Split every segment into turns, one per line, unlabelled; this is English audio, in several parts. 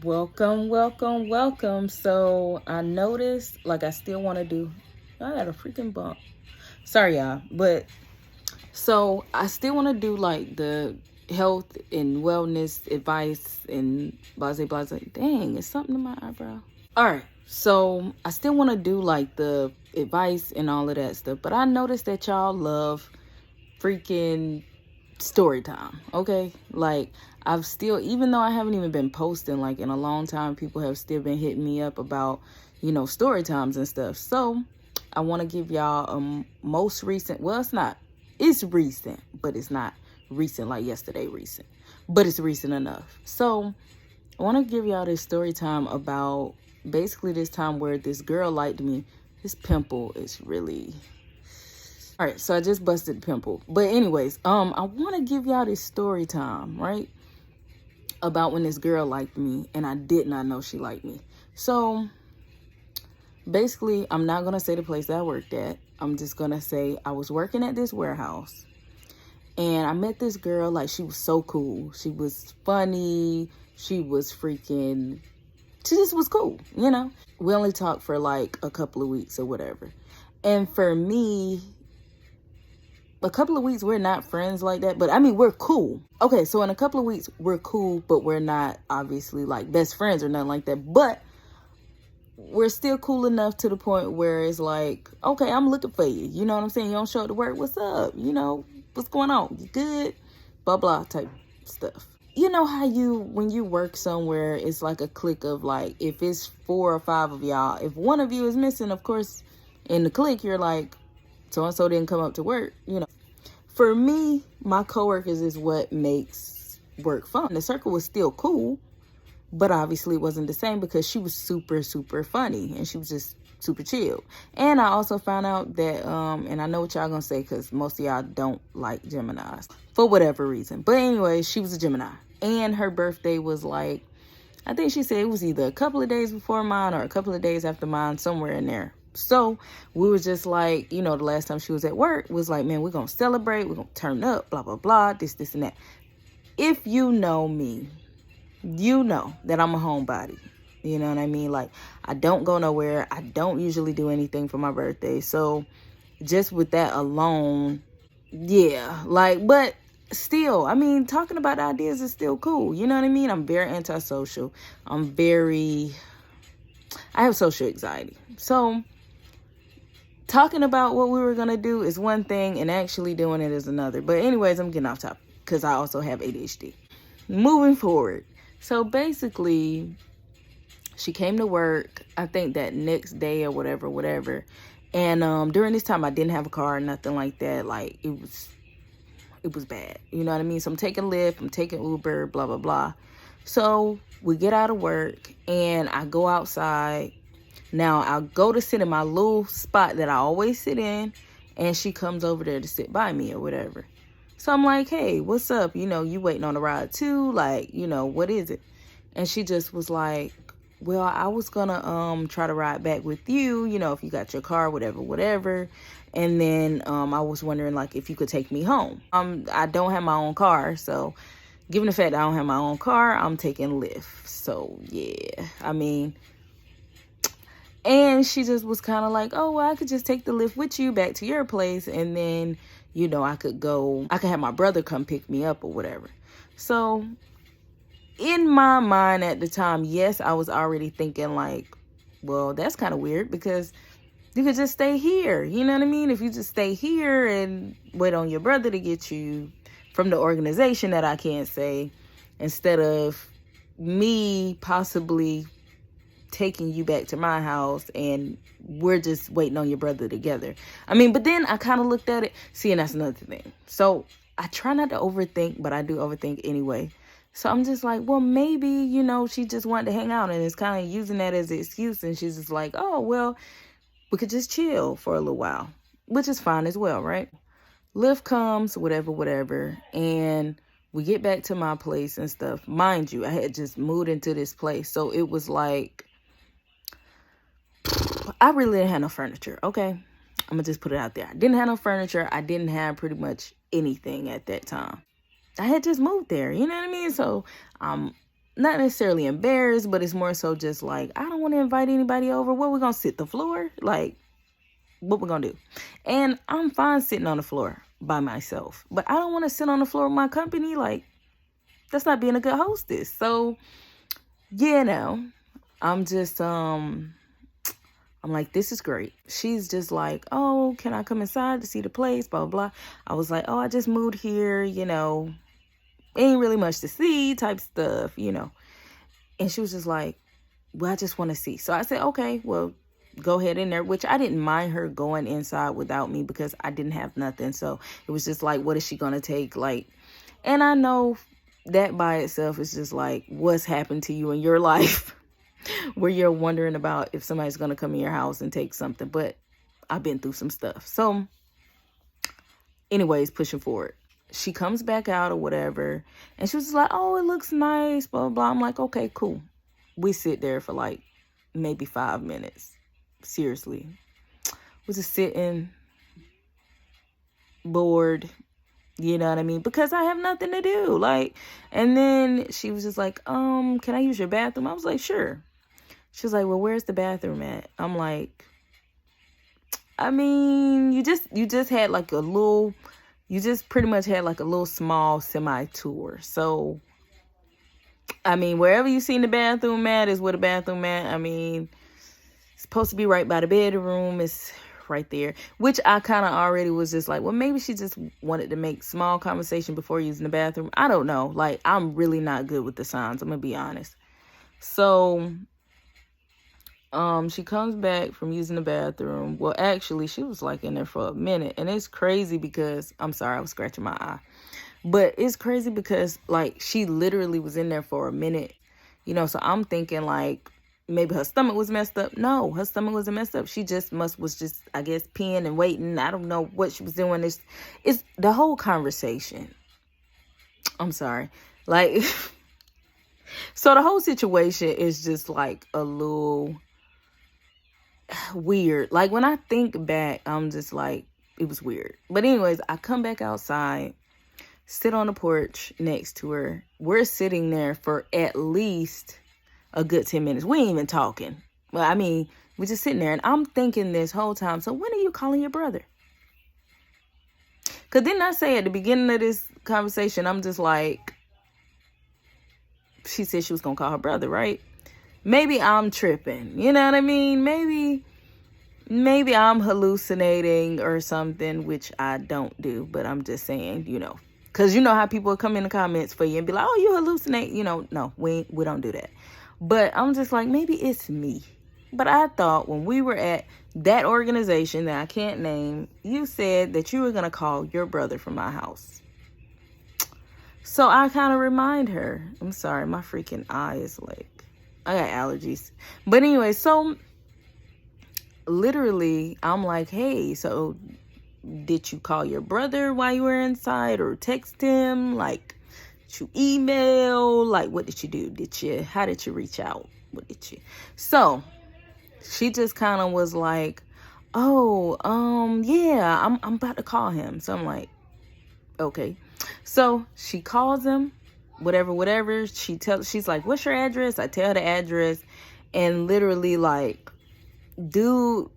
Welcome. So I noticed, like, I still want to do. I had a freaking bump. Sorry, y'all, but so I still want to do like the health and wellness advice and blase blase. Dang, it's something in my eyebrow. All right, so I still want to do like the advice and all of that stuff, but I noticed that y'all love freaking story time. Okay, like I've still, even though I haven't even been posting like in a long time, people have still been hitting me up about story times and stuff. So I want to give y'all a most recent, well, it's recent, but it's not recent like yesterday recent, but it's recent enough. So I want to give y'all this story time about basically this time where this girl liked me. This pimple is really... All right, so I just busted the pimple. But anyways, I want to give y'all this story time, right? About when this girl liked me and I did not know she liked me. So basically, I'm not going to say the place that I worked at. I'm just going to say I was working at this warehouse and I met this girl. Like, she was so cool. She was funny. She just was cool, We only talked for like a couple of weeks or whatever. And for me, a couple of weeks, we're not friends like that. But I mean, we're cool. Okay, so in a couple of weeks, we're cool, but we're not obviously like best friends or nothing like that. But we're still cool enough to the point where it's like, okay, I'm looking for you. You know what I'm saying? You don't show up to work. What's up? What's going on? You good? Blah, blah type stuff. You know how when you work somewhere, it's like a clique of like, if it's 4 or 5 of y'all, if one of you is missing, of course, in the clique, you're like, so-and-so didn't come up to work, For me, my coworkers is what makes work fun. The circle was still cool, but obviously it wasn't the same because she was super, super funny and she was just super chill. And I also found out that, and I know what y'all gonna say because most of y'all don't like Geminis for whatever reason. But anyway, she was a Gemini and her birthday was like, I think she said it was either a couple of days before mine or a couple of days after mine, somewhere in there. So we were just like, the last time she was at work was like, man, we're going to celebrate. We're going to turn up, blah, blah, blah, this, and that. If you know me, you know that I'm a homebody. You know what I mean? Like, I don't go nowhere. I don't usually do anything for my birthday. So just with that alone, yeah, like, but still, I mean, talking about ideas is still cool. You know what I mean? I'm very antisocial. I have social anxiety. So talking about what we were going to do is one thing and actually doing it is another. But anyways, I'm getting off topic because I also have ADHD. Moving forward. So basically, she came to work, I think that next day or whatever. And during this time, I didn't have a car or nothing like that. Like, it was bad. You know what I mean? So I'm taking Lyft, I'm taking Uber, blah, blah, blah. So we get out of work and I go outside. Now, I'll go to sit in my little spot that I always sit in, and she comes over there to sit by me or whatever. So I'm like, hey, what's up? You waiting on a ride too? Like, what is it? And she just was like, well, I was gonna try to ride back with you, if you got your car, whatever. And then I was wondering, like, if you could take me home. I don't have my own car, so given the fact that I don't have my own car, I'm taking Lyft. So, yeah, I mean... And she just was kind of like, oh, well, I could just take the Lyft with you back to your place. And then, I could have my brother come pick me up or whatever. So in my mind at the time, yes, I was already thinking like, well, that's kind of weird because you could just stay here. You know what I mean? If you just stay here and wait on your brother to get you from the organization that I can't say, instead of me possibly taking you back to my house and we're just waiting on your brother together. I mean, but then I kind of looked at it. See, and that's another thing. So I try not to overthink, but I do overthink anyway. So I'm just like, well, maybe, she just wanted to hang out and is kind of using that as an excuse. And she's just like, oh, well, we could just chill for a little while, which is fine as well, right? Lyft comes, whatever. And we get back to my place and stuff. Mind you, I had just moved into this place. So it was like, I really didn't have no furniture, okay? I'm going to just put it out there. I didn't have no furniture. I didn't have pretty much anything at that time. I had just moved there, you know what I mean? So I'm not necessarily embarrassed, but it's more so just like, I don't want to invite anybody over. Where we gonna sit? The floor? Like, what we gonna do? And I'm fine sitting on the floor by myself, but I don't want to sit on the floor with my company. Like, that's not being a good hostess. So, I'm just, I'm like, this is great. She's just like, oh, can I come inside to see the place? Blah, blah, blah. I was like, oh, I just moved here, ain't really much to see type stuff, And she was just like, well, I just want to see. So I said, okay, well, go ahead in there, which I didn't mind her going inside without me because I didn't have nothing. So it was just like, what is she going to take? Like, and I know that by itself is just like, what's happened to you in your life where you're wondering about if somebody's going to come in your house and take something. But I've been through some stuff. So anyways, pushing forward. She comes back out or whatever. And she was just like, oh, it looks nice, blah, blah, blah. I'm like, okay, cool. We sit there for like maybe 5 minutes. Seriously. Was just sitting, bored. You know what I mean? Because I have nothing to do. Like, and then she was just like, can I use your bathroom? I was like, sure. She was like, well, where's the bathroom at? I'm like, I mean, you just had like a little, you just pretty much had like a little small semi-tour. So, I mean, wherever you seen the bathroom at is where the bathroom at. I mean, it's supposed to be right by the bedroom. It's right there, which I kind of already was just like, well, maybe she just wanted to make small conversation before using the bathroom. I don't know. Like, I'm really not good with the signs. I'm gonna be honest. So, she comes back from using the bathroom. Well, actually, she was like in there for a minute, and it's crazy because, I'm sorry, I was scratching my eye, but it's crazy because like she literally was in there for a minute, so I'm thinking like, maybe her stomach was messed up. No, her stomach wasn't messed up. She just was just, I guess, peeing and waiting. I don't know what she was doing. It's the whole conversation. I'm sorry. Like, so the whole situation is just like a little weird. Like, when I think back, I'm just like, it was weird. But anyways, I come back outside, sit on the porch next to her. We're sitting there for at least a good 10 minutes. We ain't even talking. Well, I mean, we're just sitting there, and I'm thinking this whole time, so when are you calling your brother? Because didn't I say at the beginning of this conversation, I'm just like, she said she was going to call her brother, right? Maybe I'm tripping. You know what I mean? Maybe I'm hallucinating or something, which I don't do, but I'm just saying, because you know how people come in the comments for you and be like, oh, you hallucinate. No, we don't do that. But I'm just like, maybe it's me. But I thought when we were at that organization that I can't name, you said that you were going to call your brother from my house. So I kind of remind her. I'm sorry, my freaking eye is like, I got allergies. But anyway, so literally, I'm like, hey, so did you call your brother while you were inside or text him? Like, you email? Like, what did you do? How did you reach out? What did you? So she just kind of was like, oh, yeah, I'm about to call him. So I'm like, okay. So she calls him, whatever. She's like, what's your address? I tell her the address, and literally like, dude,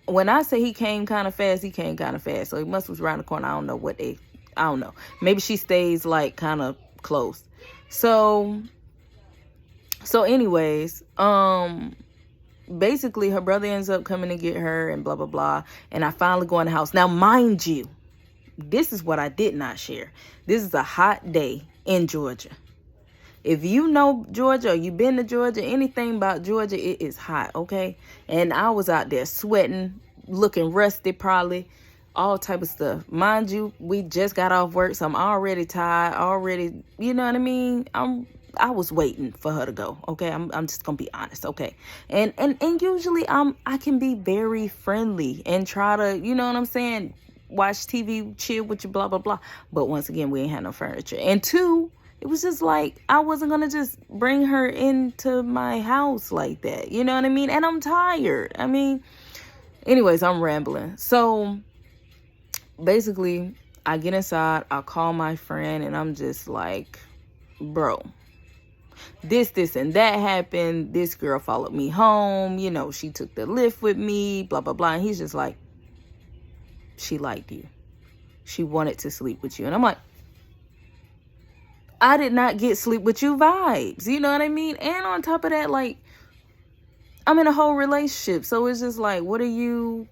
when I say he came kind of fast, he came kind of fast. So he must was around the corner. I don't know. Maybe she stays like kind of close. So anyways, basically her brother ends up coming to get her and blah, blah, blah. And I finally go in the house. Now, mind you, this is what I did not share. This is a hot day in Georgia. If you know Georgia or you've been to Georgia, anything about Georgia, it is hot, okay? And I was out there sweating, looking rusty probably, all type of stuff. Mind you, we just got off work, so I'm already tired, you know what I mean? I was waiting for her to go, okay? I'm just gonna be honest, okay? And usually I can be very friendly and try to, you know what I'm saying, watch TV, chill with you, blah, blah, blah. But once again, we ain't had no furniture. And two, it was just like, I wasn't going to just bring her into my house like that. You know what I mean? And I'm tired. I mean, anyways, I'm rambling. So basically, I get inside, I call my friend, and I'm just like, bro, this, and that happened. This girl followed me home. You know, she took the lift with me, blah, blah, blah. And he's just like, she liked you. She wanted to sleep with you. And I'm like, I did not get sleep with you vibes. You know what I mean? And on top of that, like, I'm in a whole relationship. So it's just like, what? You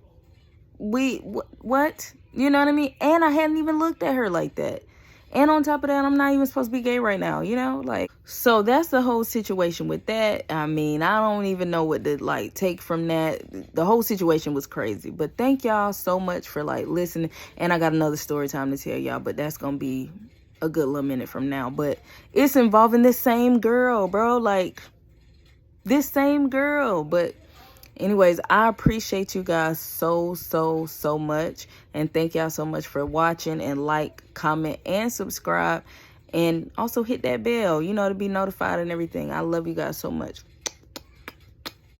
know what I mean? And I hadn't even looked at her like that. And on top of that, I'm not even supposed to be gay right now, you know? Like, so that's the whole situation with that. I mean, I don't even know what to, like, take from that. The whole situation was crazy. But thank y'all so much for, like, listening. And I got another story time to tell y'all, but that's going to be a good little minute from now. But it's involving this same girl, bro. Like, this same girl. But anyways, I appreciate you guys so much. And thank y'all so much for watching, and like, comment, and subscribe. And also hit that bell, you know, to be notified and everything. I love you guys so much.